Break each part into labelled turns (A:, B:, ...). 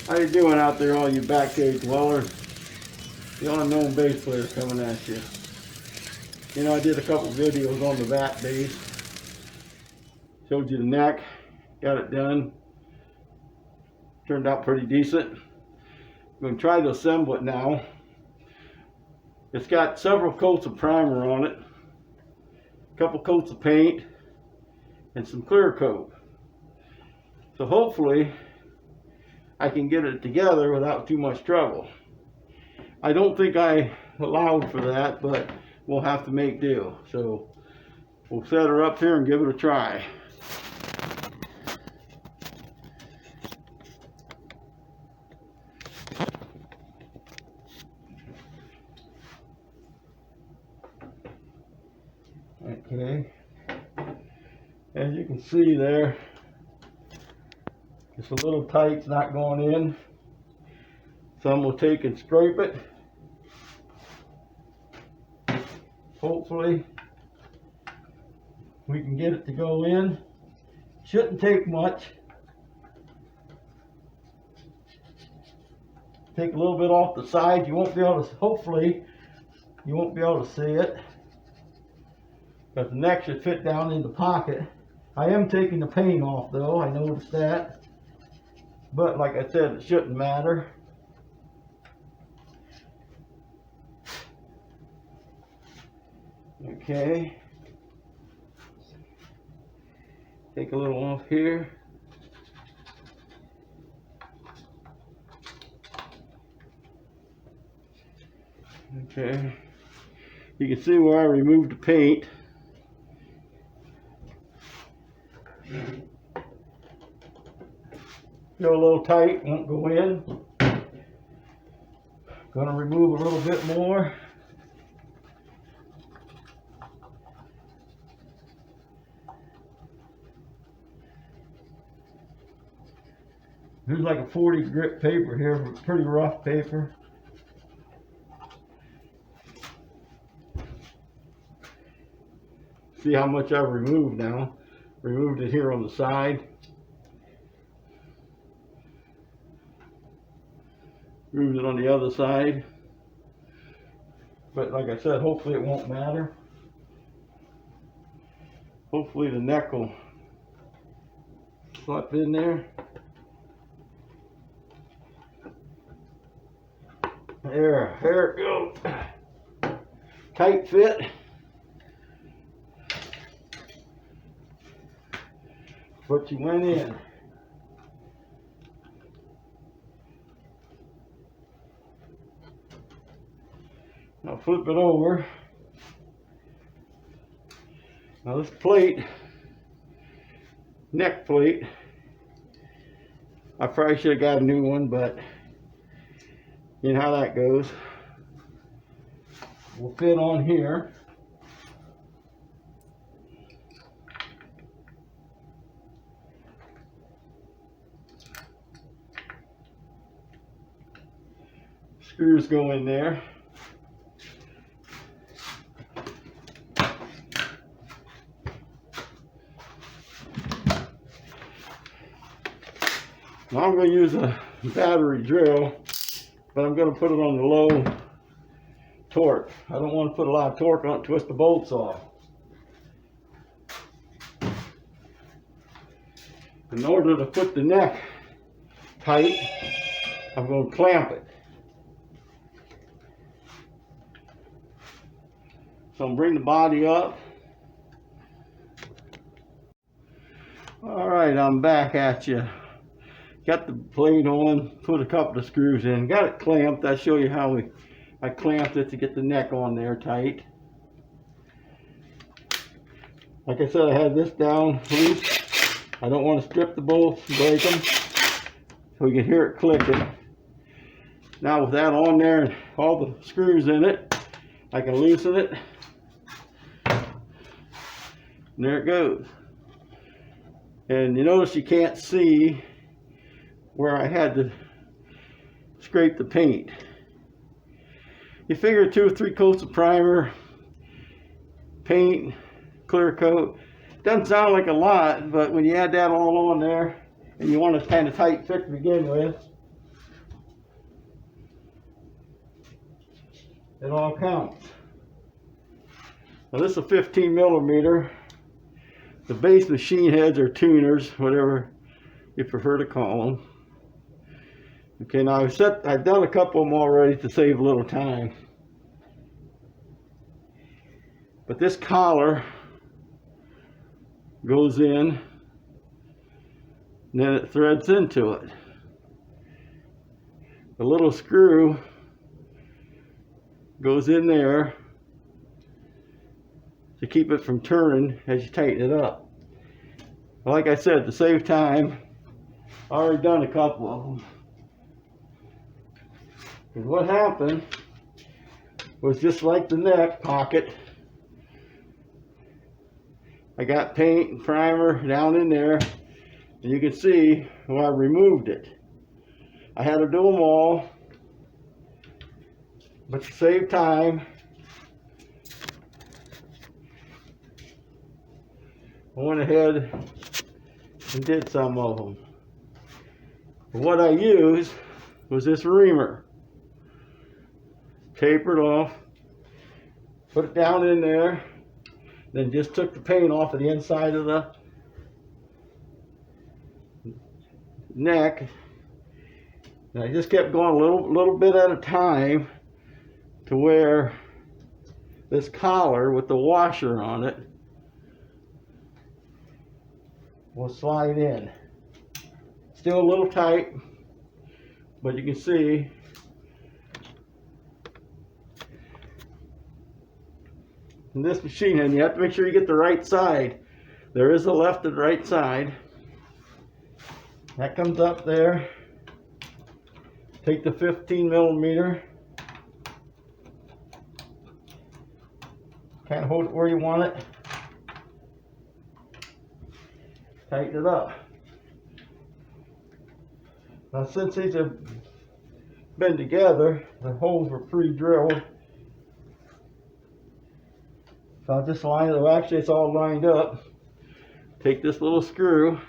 A: How you doing out there, all you back cave dwellers? The unknown bass player coming at you. You know, I did a couple videos on the vat bass. Showed you the neck. Got it done. Turned out pretty decent. I'm going to try to assemble it now. It's got several coats of primer on it. A couple coats of paint. And some clear coat. So hopefully I can get it together without too much trouble. I don't think I allowed for that, but we'll have to make do. So we'll set her up here and give it a try. Okay. As you can see there, it's a little tight, it's not going in. Some will take and scrape it. Hopefully we can get it to go in. Shouldn't take much. Take a little bit off the side. You won't be able to, hopefully, you won't be able to see it. But the neck should fit down in the pocket. I am taking the paint off though, I noticed that. But like I said, it shouldn't matter. Okay. Take a little off here. Okay. You can see where I removed the paint. Feel a little tight, won't go in. Gonna remove a little bit more. There's like a 40 grit paper here, pretty rough paper. See how much I've removed now. Removed it here on the side. Removed it on the other side. But like I said, hopefully it won't matter. Hopefully the neck will slip in there. There it goes. Tight fit. What you went in. Now flip it over. Now this plate, neck plate, I probably should have got a new one, but you know how that goes. Will fit on here. Screws go in there. Now I'm going to use a battery drill, but I'm going to put it on the low torque. I don't want to put a lot of torque on it, twist the bolts off. In order to put the neck tight, I'm going to clamp it. So I'm bring the body up. All right, I'm back at you. Got the plate on, put a couple of screws in, got it clamped. I'll show you how I clamped it to get the neck on there tight. Like I said, I had this down loose. I don't want to strip the bolts, break them, so you can hear it clicking. Now with that on there and all the screws in it, I can loosen it. And there it goes. And you notice you can't see where I had to scrape the paint. You figure 2 or 3 coats of primer, paint, clear coat. Doesn't sound like a lot, but when you add that all on there and you want a kind of tight fit to begin with, It all counts. Now this is a 15 millimeter. The base machine heads are tuners, whatever you prefer to call them. Okay, now I've done a couple of them already to save a little time. But this collar goes in, and then it threads into it. The little screw goes in there to keep it from turning as you tighten it up. Like I said, to save time, I already done a couple of them. And what happened was, just like the neck pocket, I got paint and primer down in there, and you can see where I removed it. I had to do them all, but to save time, I went ahead and did some of them. But what I used was this reamer. Tapered off, put it down in there, then just took the paint off of the inside of the neck. And I just kept going a little bit at a time to where this collar with the washer on it will slide in. Still a little tight, but you can see in this machine head, you have to make sure you get the right side. There is a left and right side. That comes up there. Take the 15 millimeter. Kind of hold it where you want it. Tighten it up. Now, since these have been together, the holes were pre-drilled. So I'll just line it up. Actually, it's all lined up. Take this little screw.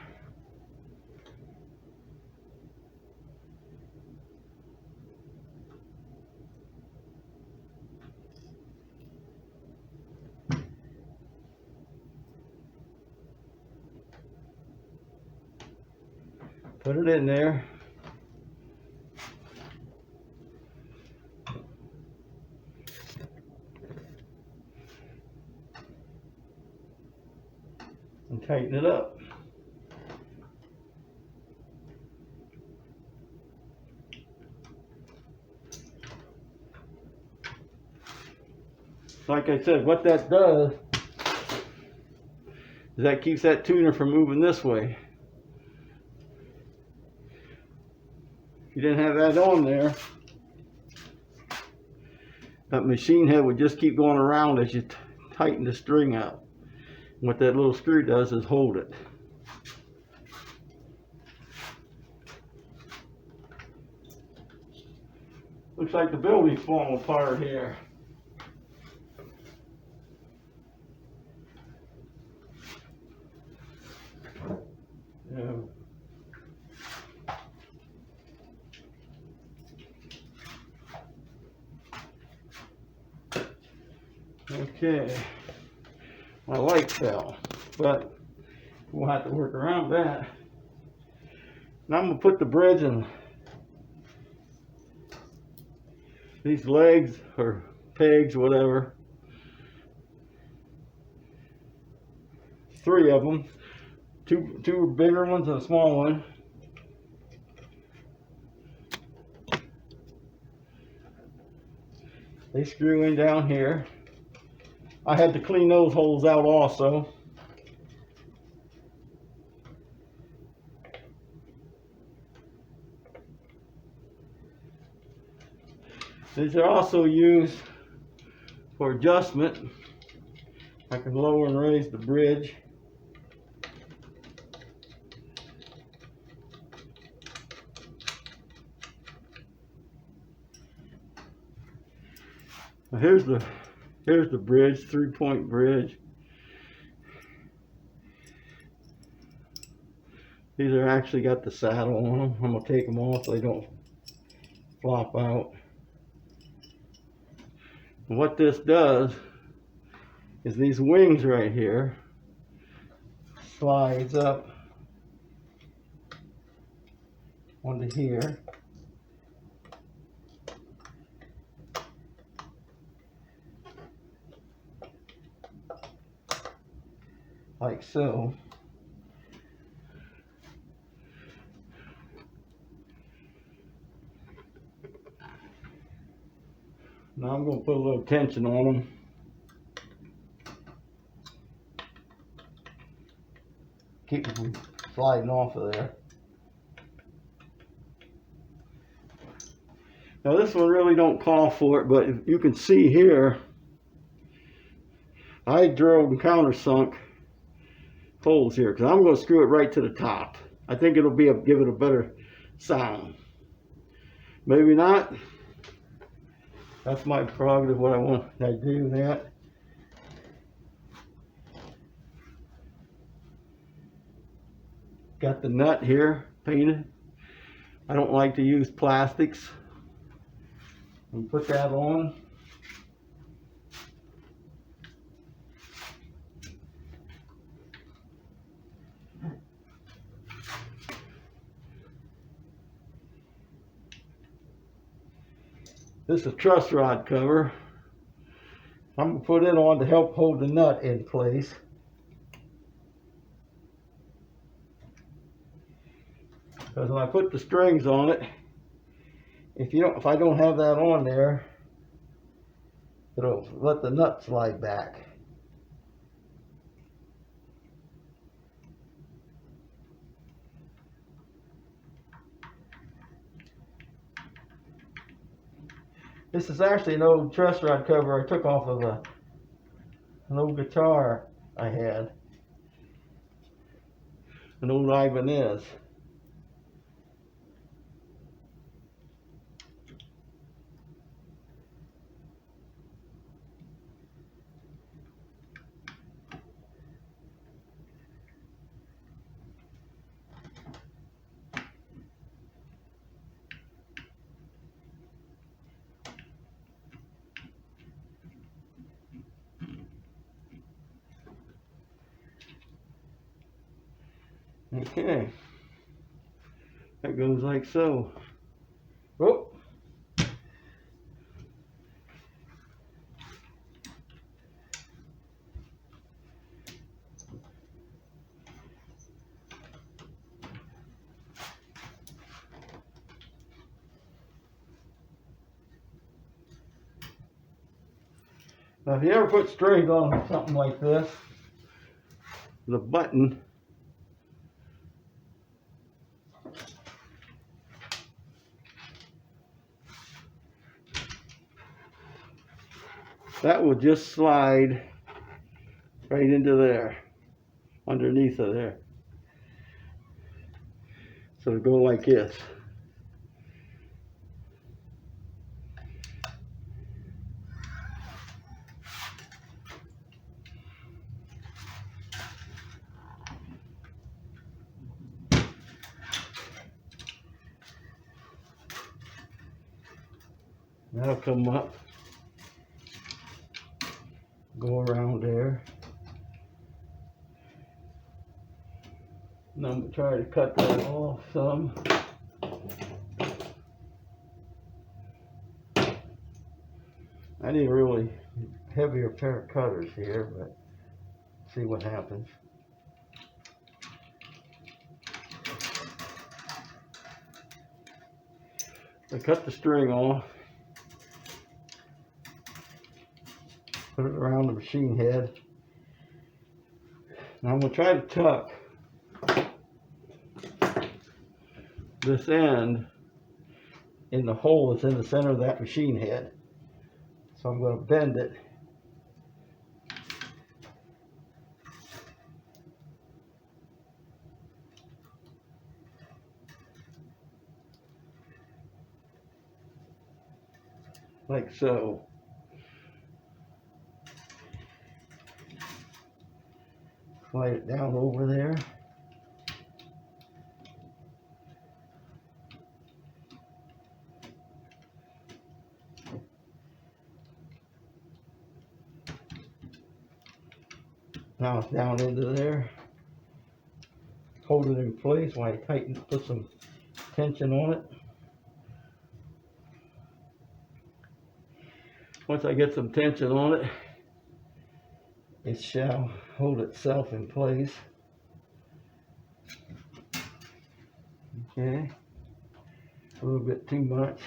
A: Put it in there. And tighten it up. Like I said, what that does is that keeps that tuner from moving this way. If you didn't have that on there, that machine head would just keep going around as you tighten the string up. What that little screw does is hold it. Looks like the building's falling apart here. Yeah. Okay. My light fell, but we'll have to work around that. Now I'm going to put the bridge in these legs or pegs, whatever. 3 of them. Two bigger ones and a small one. They screw in down here. I had to clean those holes out also. These are also used for adjustment. I can lower and raise the bridge. Now here's the bridge, 3-point bridge. These are actually got the saddle on them. I'm gonna take them off so they don't flop out. And what this does is these wings right here slides up onto here. Like so. Now I'm going to put a little tension on them. Keep them from sliding off of there. Now this one really don't call for it, but you can see here, I drilled and countersunk holes here because I'm going to screw it right to the top. I think it'll give it a better sound. Maybe not. That's my prerogative. What I want to do that. Got the nut here painted. I don't like to use plastics. And put that on. This is a truss rod cover. I'm going to put it on to help hold the nut in place. Because when I put the strings on it, if I don't have that on there, it'll let the nut slide back. This is actually an old truss rod cover I took off of an old guitar I had. An old Ibanez. Okay, that goes like so. Oh. Now if you ever put strings on something like this, the button that will just slide right into there, underneath of there. So it'll go like this. That'll come up, go around there. And I'm going to try to cut that off some. I need a really heavier pair of cutters here, but see what happens. I cut the string off. Put it around the machine head. Now I'm going to try to tuck this end in the hole that's in the center of that machine head. So I'm going to bend it. Like so. Slide it down over there. Now it's down into there. Hold it in place while you tighten, put some tension on it. Once I get some tension on it, it shall hold itself in place. Okay, a little bit too much.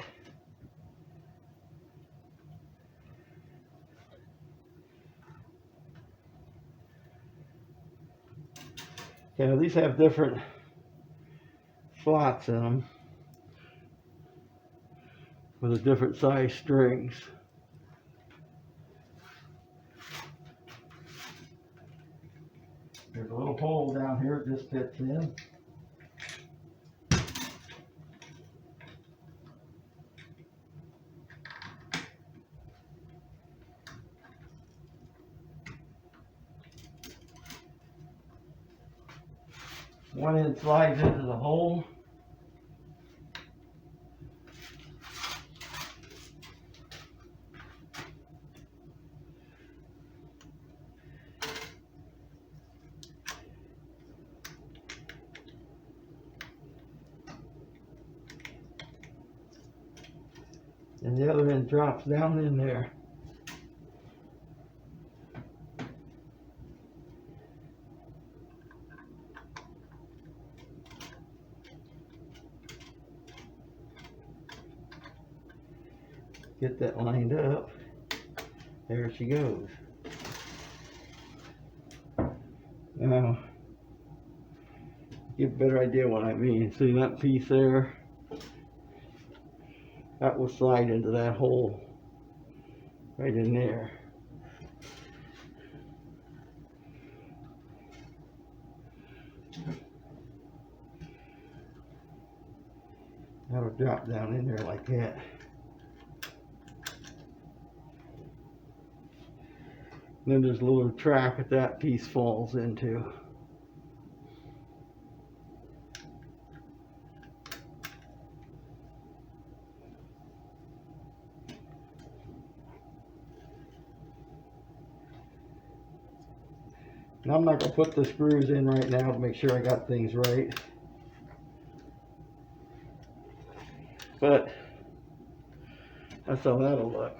A: Okay, now these have different slots in them for the different size strings. There's a little hole down here it just fits in. One end slides into the hole. And the other end drops down in there. Get that lined up. There she goes. Now, get a better idea what I mean. See that piece there? That will slide into that hole right in there. That'll drop down in there like that. And then there's a little track that piece falls into. Now I'm not going to put the screws in right now to make sure I got things right. But that's how that'll look.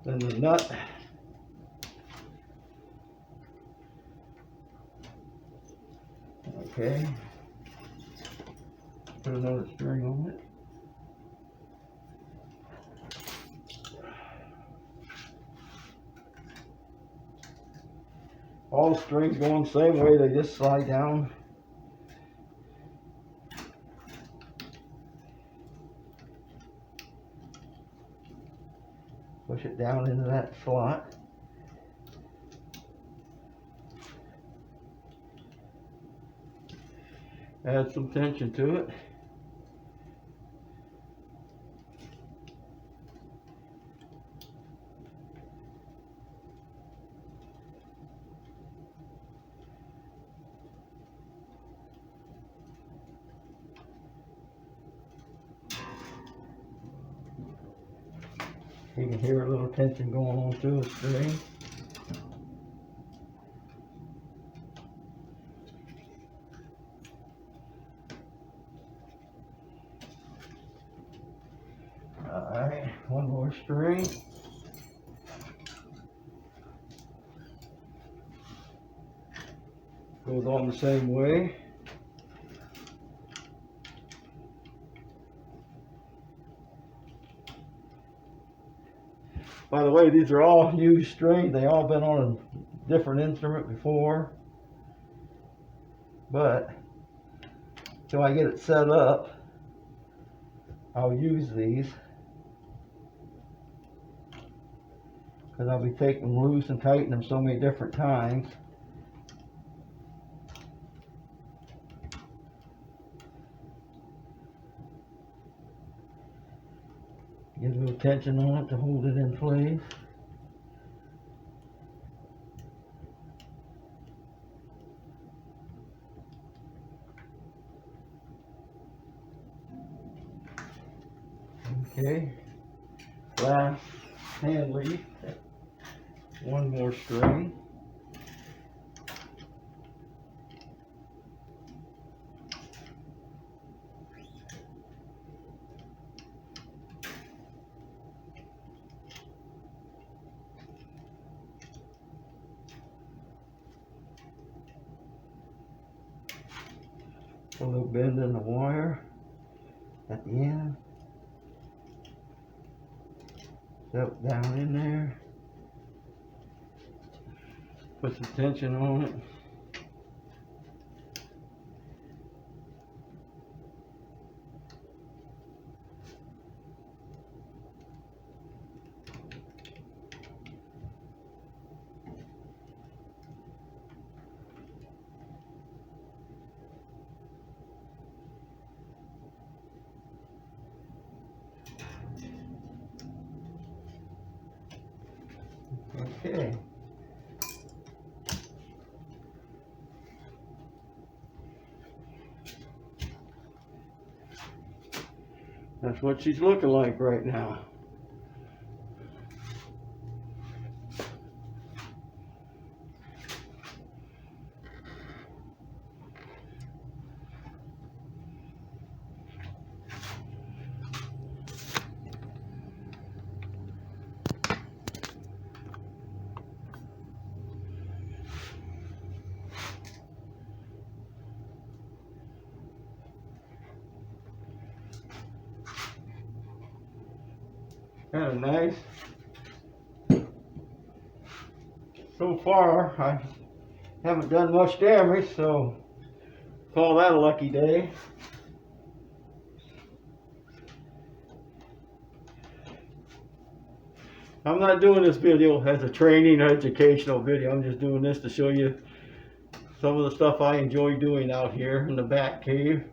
A: Then the nut. Okay. Put another string on it. All the strings going the same way, they just slide down. Push it down into that slot. Add some tension to it. You can hear a little tension going on through the string. Alright, one more string. Goes on the same way. By the way, these are all used strings. They all been on a different instrument before. But till I get it set up, I'll use these. Because I'll be taking them loose and tightening them so many different times. Get a little tension on it to hold it in place. Okay, last hand leaf, one more string. A little bend in the wire at the end. Step down in there. Put some tension on it. Okay. That's what she's looking like right now. Kind of nice. So far, I haven't done much damage, so call that a lucky day. I'm not doing this video as a training or educational video. I'm just doing this to show you some of the stuff I enjoy doing out here in the bat cave.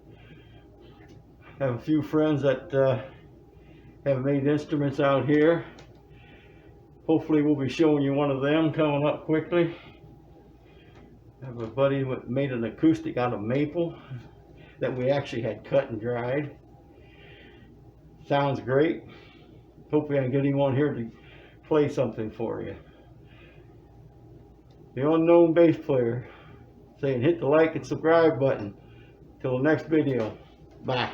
A: I have a few friends that have made instruments out here. Hopefully we'll be showing you one of them coming up quickly. I have a buddy that made an acoustic out of maple that we actually had cut and dried. Sounds great. Hopefully I can get him on here to play something for you. The unknown bass player saying hit the like and subscribe button. Till the next video. Bye.